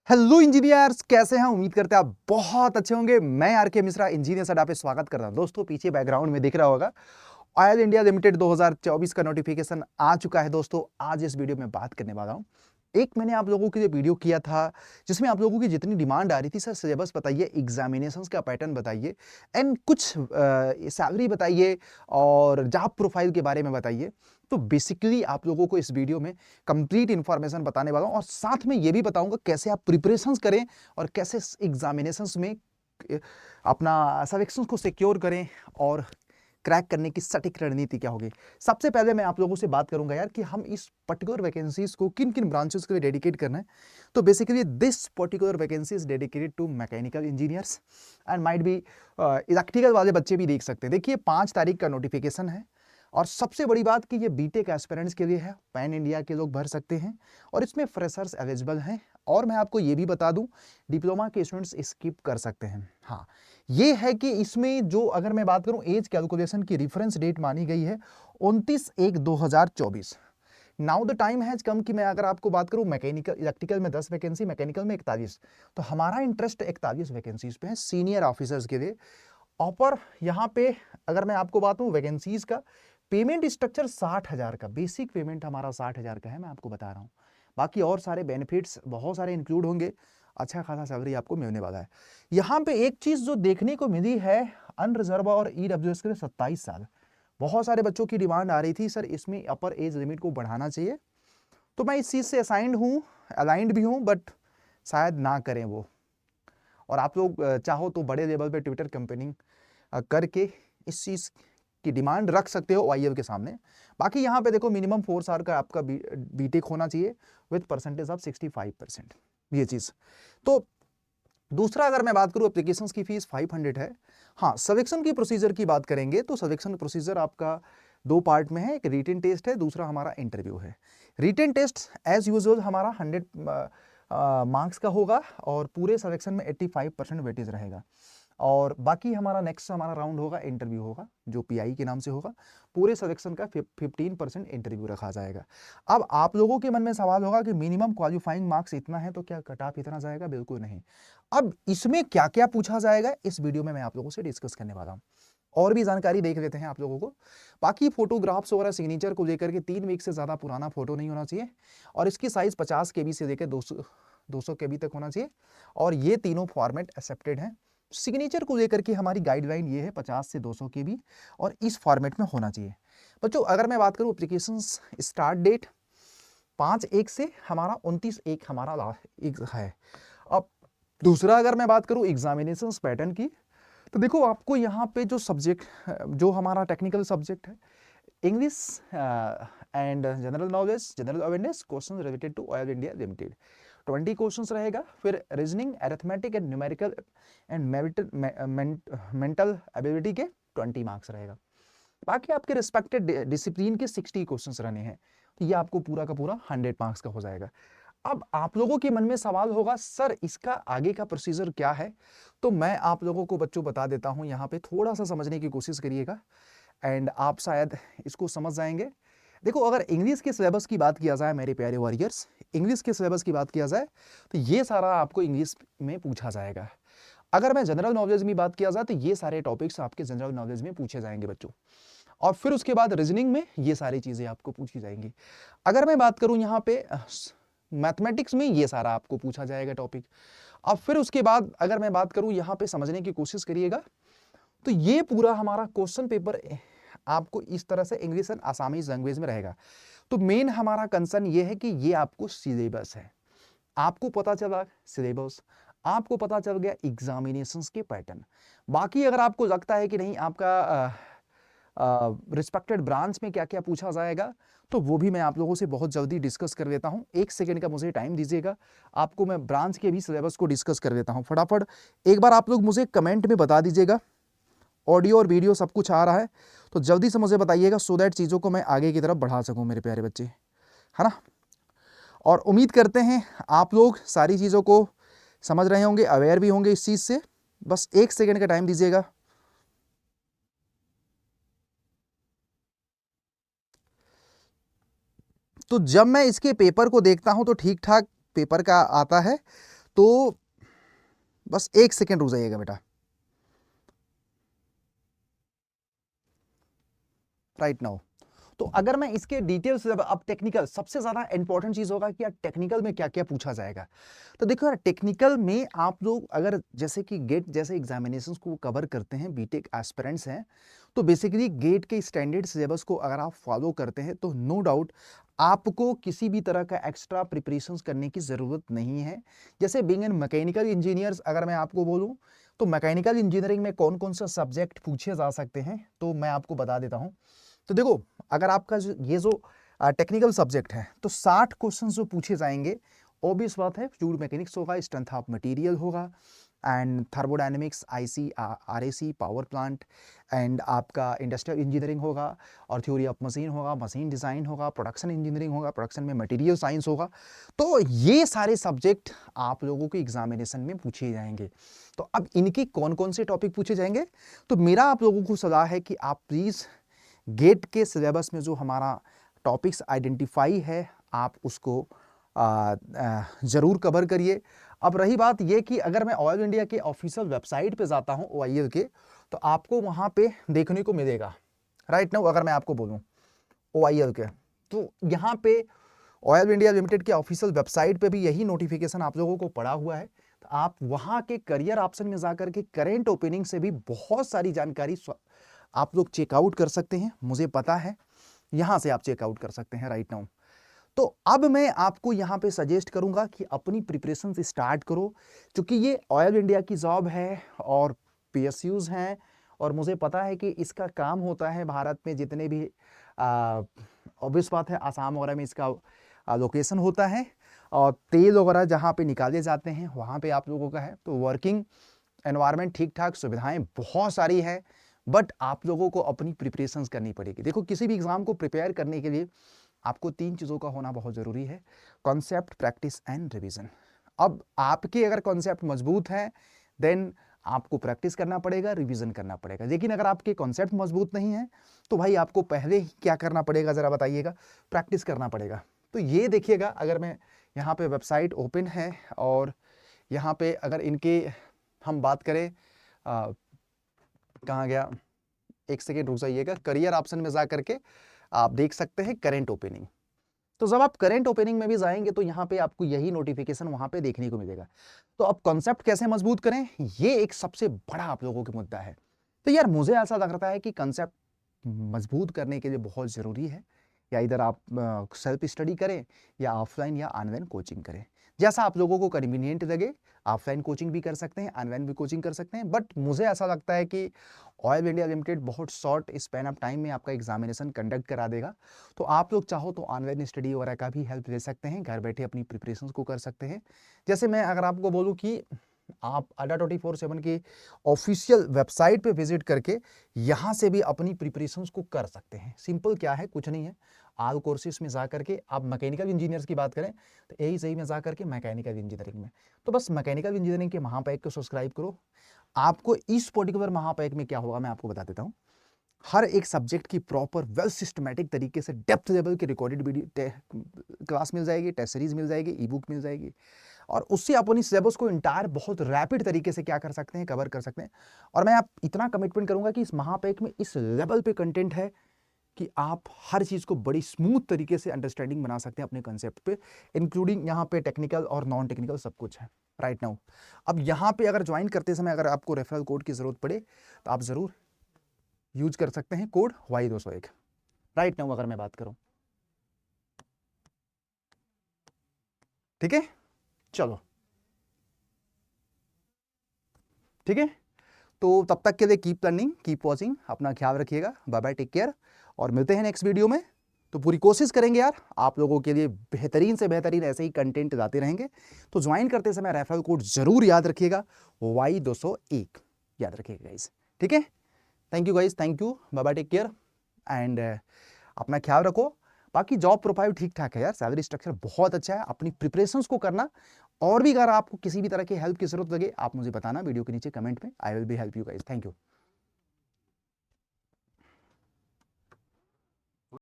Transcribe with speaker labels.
Speaker 1: Hello engineers, कैसे हैं? उम्मीद करते हैं आप बहुत अच्छे होंगे। मैं आर के मिश्रा इंजीनियर अड्डा पे स्वागत करता हूं। दोस्तों, पीछे बैकग्राउंड में दिख रहा होगा ऑयल इंडिया लिमिटेड 2024 का नोटिफिकेशन आ चुका है। दोस्तों, आज इस वीडियो में बात करने वाला हूं। एक मैंने आप लोगों के लिए वीडियो किया था जिसमें आप लोगों की जितनी डिमांड आ रही थी, सर सिलेबस बताइए, एग्जामिनेशंस का पैटर्न बताइए एंड कुछ सैलरी बताइए और जॉब प्रोफाइल के बारे में बताइए। तो बेसिकली आप लोगों को इस वीडियो में कंप्लीट इंफॉर्मेशन बताने वाला हूं और साथ में ये भी बताऊंगा कैसे आप प्रिपरेशंस करें और कैसे एग्जामिनेशंस में अपना सिलेक्शन को सिक्योर करें और क्रैक करने की सटीक रणनीति क्या होगी। सबसे पहले मैं आप लोगों से बात करूंगा यार कि हम इस पर्टिकुलर वैकेंसीज को किन किन ब्रांचेस के लिए डेडिकेट करना है। तो basically this particular vacancy is dedicated to mechanical engineers and might be electrical वाले बच्चे भी देख सकते हैं। देखिए, 5 तारीख का नोटिफिकेशन है और सबसे बड़ी बात कि ये बीटेक एस्पिरेंट्स के लिए है, पैन इंडिया के लोग भर सकते हैं और इसमें फ्रेशर्स एलिजिबल हैं। और मैं आपको ये भी बता दूं, डिप्लोमा के स्टूडेंट्स स्किप कर सकते हैं। हाँ, ये है कि इसमें जो अगर मैं बात करूं एज कैलकुलेशन की रेफरेंस डेट मानी गई है 29/1/2024। Now the time has come कि मैं अगर आपको बात करूं मैकेनिकल इलेक्ट्रिकल में 10 वैकेंसी, मैकेनिकल में 41, तो हमारा इंटरेस्ट 41 वैकेंसीज पे है सीनियर ऑफिसर्स के लिए। ऑपर यहाँ पे अगर मैं आपको बात दूं वैकेंसीज का पेमेंट स्ट्रक्चर 60,000 का, बेसिक पेमेंट हमारा 60,000 का है, मैं आपको बता रहा हूँ। बाकी और सारे बेनिफिट्स बहुत सारे इंक्लूड होंगे, अच्छा खासा सैलरी आपको मिलने वाला है। यहाँ पे एक चीज जो देखने को मिली है, अनरिजर्व और ईडब्ल्यूएस के लिए 27 साल। बहुत सारे बच्चों की डिमांड आ रही थी सर इसमें अपर एज लिमिट को बढ़ाना चाहिए, तो मैं इस चीज से असाइंड हूँ, अलाइंड भी हूँ, बट शायद ना करें वो। और आप लोग चाहो तो बड़े लेवल पे ट्विटर कैंपेनिंग करके इस चीज की डिमांड रख सकते हो OIL के सामने। बाकी यहाँ पे देखो मिनिमम 4 साल का आपका बीटेक होना चाहिए विद परसेंटेज ऑफ 65%, ये चीज। तो दूसरा अगर मैं बात करूं एप्लीकेशंस की फीस 500 है। हाँ, सिलेक्शन की प्रोसीजर की बात करेंगे तो सिलेक्शन प्रोसीजर आपका 2 पार्ट में है, एक रिटन टेस्ट है, दूसरा हमारा इंटरव्यू है। रिटन टेस्ट एज यूजुअल हमारा 100 मार्क्स का होगा और पूरे सिलेक्शन में 85% वेटेज रहेगा। और बाकी हमारा नेक्स्ट हमारा राउंड होगा, इंटरव्यू होगा जो PI के नाम से होगा। पूरे सिलेक्शन का 15% इंटरव्यू रखा जाएगा। अब आप लोगों के मन में सवाल होगा कि मिनिमम क्वालिफाइंग मार्क्स इतना है तो क्या कट ऑफ इतना जाएगा? बिल्कुल नहीं। अब इसमें क्या क्या पूछा जाएगा इस वीडियो में मैं आप लोगों से डिस्कस करने वाला हूँ। और भी जानकारी देख लेते हैं आप लोगों को। बाकी फोटोग्राफ्स वगैरह सिग्नेचर को लेकर के 3 वीक से ज़्यादा पुराना फोटो नहीं होना चाहिए और इसकी साइज़ 50 KB से लेकर 200 KB तक होना चाहिए और ये तीनों फॉर्मेट एक्सेप्टेड हैं। सिग्नेचर को लेकर के हमारी गाइडलाइन ये है 50 से 200 KB और इस फॉर्मेट में होना चाहिए। बच्चों, अगर मैं बात करूँ एप्लीकेशन स्टार्ट डेट 5/1 से हमारा 29/1 हमारा लास्ट है। अब दूसरा अगर मैं बात करूँ एग्जामिनेशन पैटर्न की, तो देखो आपको यहाँ पे जो सब्जेक्ट, जो हमारा टेक्निकल सब्जेक्ट है, English and general knowledge, general awareness, question related to oil India limited, 20 questions रहेगा। फिर reasoning, arithmetic and numerical and mental ability के 20 मार्क्स रहेगा। बाकी आपके रिस्पेक्टेड डिसिप्लिन के 60 क्वेश्चंस रहने हैं, तो ये आपको पूरा का पूरा 100 मार्क्स का हो जाएगा। अब आप लोगों के मन में सवाल होगा सर इसका आगे का प्रोसीजर क्या है? तो मैं आप लोगों को बच्चों बता देता हूं, यहाँ पे थोड़ा सा समझने की कोशिश करिएगा एंड आप शायद इसको समझ जाएंगे। देखो, अगर इंग्लिश के सिलेबस की बात किया जाए मेरे प्यारे वॉरियर्स, इंग्लिश के सिलेबस की बात किया जाए तो ये सारा आपको इंग्लिश में पूछा जाएगा। अगर मैं जनरल नॉलेज में बात किया जाए तो ये सारे टॉपिक्स आपके जनरल नॉलेज में पूछे जाएंगे बच्चों, और फिर उसके बाद रीजनिंग में ये सारी चीजें आपको पूछी जाएंगी। अगर मैं बात करूं यहाँ पे मैथमेटिक्स में ये सारा आपको पूछा जाएगा टॉपिक। अब फिर उसके बाद अगर मैं बात करूं यहाँ पे समझने की कोशिश करिएगा, तो ये पूरा हमारा क्वेश्चन पेपर आपको इस तरह से इंग्लिश एंड आसामीज लैंग्वेज में रहेगा। तो मेन हमारा कंसर्न ये है कि ये आपको सिलेबस है, आपको पता चला सिलेबस, आपको पता चल गया एग्जामिनेशंस के पैटर्न। बाकी अगर आपको लगता है कि नहीं आपका रिस्पेक्टेड ब्रांच में क्या क्या पूछा जाएगा, तो वो भी मैं आप लोगों से बहुत जल्दी डिस्कस कर लेता हूं। 1 सेकेंड का मुझे टाइम दीजिएगा, आपको मैं ब्रांच के भी सिलेबस को डिस्कस कर लेता हूं फटाफट। एक बार आप लोग मुझे कमेंट में बता दीजिएगा, ऑडियो और वीडियो सब कुछ आ रहा है तो जल्दी से मुझे बताइएगा, सो दैट चीज़ों को मैं आगे की तरफ बढ़ा सकूँ मेरे प्यारे बच्चे, है ना। और उम्मीद करते हैं आप लोग सारी चीज़ों को समझ रहे होंगे, अवेयर भी होंगे इस चीज़ से। बस 1 सेकेंड का टाइम दीजिएगा। तो जब मैं इसके पेपर को देखता हूं तो ठीक ठाक पेपर का आता है, तो बस 1 सेकेंड रुक जाइएगा बेटा। राइट नाउ तो अगर मैं इसके डिटेल्स, अब टेक्निकल सबसे ज्यादा इंपॉर्टेंट चीज होगा कि यार टेक्निकल में क्या क्या पूछा जाएगा। तो देखो यार, टेक्निकल में आप लोग अगर जैसे कि गेट जैसे एग्जामिनेशंस को कवर करते हैं, बीटेक एस्पिरेंट्स हैं, तो बेसिकली गेट के स्टैंडर्ड सिलेबस को अगर आप फॉलो करते हैं तो नो डाउट आपको किसी भी तरह का एक्स्ट्रा प्रिपरेशंस करने की ज़रूरत नहीं है। जैसे बीइंग एन मैकेनिकल इंजीनियर्स अगर मैं आपको बोलूँ तो मैकेनिकल इंजीनियरिंग में कौन कौन सा सब्जेक्ट पूछे जा सकते हैं, तो मैं आपको बता देता हूँ। तो देखो, अगर आपका ये जो टेक्निकल सब्जेक्ट है तो 60 क्वेश्चन जो पूछे जाएंगे, ऑब्वियस बात है फ्लूइड मैकेनिक्स होगा, स्ट्रेंथ ऑफ मटेरियल होगा, and thermodynamics, IC, RAC, power plant, and आपका इंडस्ट्रियल इंजीनियरिंग होगा, और थ्योरी ऑफ मशीन होगा, मशीन डिज़ाइन होगा, प्रोडक्शन इंजीनियरिंग होगा, प्रोडक्शन में मटेरियल साइंस होगा। तो ये सारे सब्जेक्ट आप लोगों के एग्जामिनेशन में पूछे जाएंगे। तो अब इनके कौन कौन से टॉपिक पूछे जाएंगे, तो मेरा आप लोगों को सलाह है कि आप प्लीज़ गेट के सिलेबस में जो हमारा टॉपिक्स आइडेंटिफाई है आप उसको ज़रूर कवर करिए। अब रही बात ये कि अगर मैं ऑयल इंडिया के ऑफिशियल वेबसाइट पे जाता हूँ OIL के, तो आपको वहाँ पे देखने को मिलेगा। राइट नाउ अगर मैं आपको बोलूँ OIL के, तो यहाँ पे ऑयल इंडिया लिमिटेड के ऑफिशियल वेबसाइट पे भी यही नोटिफिकेशन आप लोगों को पड़ा हुआ है। तो आप वहाँ के करियर ऑप्शन में जाकर के करेंट ओपनिंग से भी बहुत सारी जानकारी आप लोग चेकआउट कर सकते हैं। मुझे पता है यहाँ से आप चेकआउट कर सकते हैं राइट नाउ। तो अब मैं आपको यहाँ पे सजेस्ट करूँगा कि अपनी प्रिपरेशन से स्टार्ट करो, क्योंकि ये ऑयल इंडिया की जॉब है और PSUs हैं, और मुझे पता है कि इसका काम होता है भारत में जितने भी ऑब्वियस बात है आसाम वगैरह में इसका लोकेशन होता है, और तेल वगैरह जहाँ पे निकाले जाते हैं वहाँ पे आप लोगों का है। तो वर्किंग एनवायरनमेंट ठीक ठाक, सुविधाएं बहुत सारी है, बट आप लोगों को अपनी प्रिपरेशंस करनी पड़ेगी। देखो, किसी भी एग्जाम को प्रिपेयर करने के लिए आपको 3 चीज़ों का होना बहुत ज़रूरी है, कॉन्सेप्ट, प्रैक्टिस एंड रिवीजन। अब आपके अगर कॉन्सेप्ट मजबूत है देन आपको प्रैक्टिस करना पड़ेगा, रिवीजन करना पड़ेगा। लेकिन अगर आपके कॉन्सेप्ट मजबूत नहीं है तो भाई आपको पहले ही क्या करना पड़ेगा ज़रा बताइएगा, प्रैक्टिस करना पड़ेगा। तो ये देखिएगा, अगर मैं यहाँ पे वेबसाइट ओपन है और यहाँ पे अगर इनके हम बात करें, कहाँ गया, 1 सेकेंड रुक जाइएगा, करियर ऑप्शन में जा करके आप देख सकते हैं करेंट ओपनिंग। तो जब आप करेंट ओपनिंग में भी जाएंगे तो यहाँ पे आपको यही नोटिफिकेशन वहाँ पे देखने को मिलेगा। तो अब कॉन्सेप्ट कैसे मजबूत करें, ये एक सबसे बड़ा आप लोगों का मुद्दा है। तो यार मुझे ऐसा लगता है कि कॉन्सेप्ट मजबूत करने के लिए बहुत ज़रूरी है, या इधर आप सेल्फ स्टडी करें या ऑफलाइन या ऑनलाइन कोचिंग करें, जैसा आप लोगों को कन्वीनियंट लगे। ऑफलाइन कोचिंग भी कर सकते हैं, ऑनलाइन भी कोचिंग कर सकते हैं, बट मुझे ऐसा लगता है कि ऑयल इंडिया लिमिटेड बहुत शॉर्ट स्पैन ऑफ टाइम में आपका एग्जामिनेशन कंडक्ट करा देगा। तो आप लोग चाहो तो ऑनलाइन स्टडी वगैरह का भी हेल्प ले सकते हैं, घर बैठे अपनी प्रिपरेशंस को कर सकते हैं। जैसे मैं अगर आपको बोलूँ कि आप अड्डा 24/7 की ऑफिशियल वेबसाइट पे विजिट करके यहाँ से भी अपनी प्रिपरेशंस को कर सकते हैं। सिंपल क्या है, कुछ नहीं है, आल कोर्सेज में जा करके आप मैकेनिकल इंजीनियर्स की बात करें तो यही सही में जा करके मैकेनिकल इंजीनियरिंग में, तो बस मैकेनिकल इंजीनियरिंग के महापैक को सब्सक्राइब करो। आपको इस पर्टिकुलर महापैक में क्या होगा मैं आपको बता देता हूँ। हर एक सब्जेक्ट की प्रॉपर वेल सिस्टमैटिक तरीके से डेप्थ लेवल की रिकॉर्डेड वीडियो क्लास मिल जाएगी, टेस्ट सीरीज मिल जाएगी, ई बुक मिल जाएगी, और उससे आप अपनी सिलेबस को इंटायर बहुत रैपिड तरीके से क्या कर सकते हैं, कवर कर सकते हैं। और मैं आप इतना कमिटमेंट करूंगा कि इस महापैक में इस लेवल पे कंटेंट है कि आप हर चीज़ को बड़ी स्मूथ तरीके से अंडरस्टैंडिंग बना सकते हैं अपने कंसेप्ट पे, इंक्लूडिंग यहाँ पे टेक्निकल और नॉन टेक्निकल सब कुछ है राइट नाउ। अब यहाँ पे अगर ज्वाइन करते समय अगर आपको रेफरल कोड की ज़रूरत पड़े तो आप ज़रूर यूज कर सकते हैं कोड Y201 राइट नाउ अगर मैं बात करूं। ठीक है, चलो ठीक है, तो तब तक के लिए कीप लर्निंग, कीप वॉचिंग, अपना ख्याल रखिएगा, बाय बाय, टेक केयर, और मिलते हैं नेक्स्ट वीडियो में। तो पूरी कोशिश करेंगे यार आप लोगों के लिए बेहतरीन से बेहतरीन ऐसे ही कंटेंट लाते रहेंगे। तो ज्वाइन करते समय रेफरल कोड जरूर याद रखिएगा, Y201 याद रखिएगा गाइस। ठीक है, thank you guys, thank you, bye bye, take care, and अपना ख्याल रखो। बाकी जॉब प्रोफाइल ठीक ठाक है यार, सैलरी स्ट्रक्चर बहुत अच्छा है, अपनी प्रिपरेशंस को करना। और भी अगर आपको किसी भी तरह की हेल्प की जरूरत लगे आप मुझे बताना वीडियो के नीचे कमेंट में, I will be help you guys. Thank you.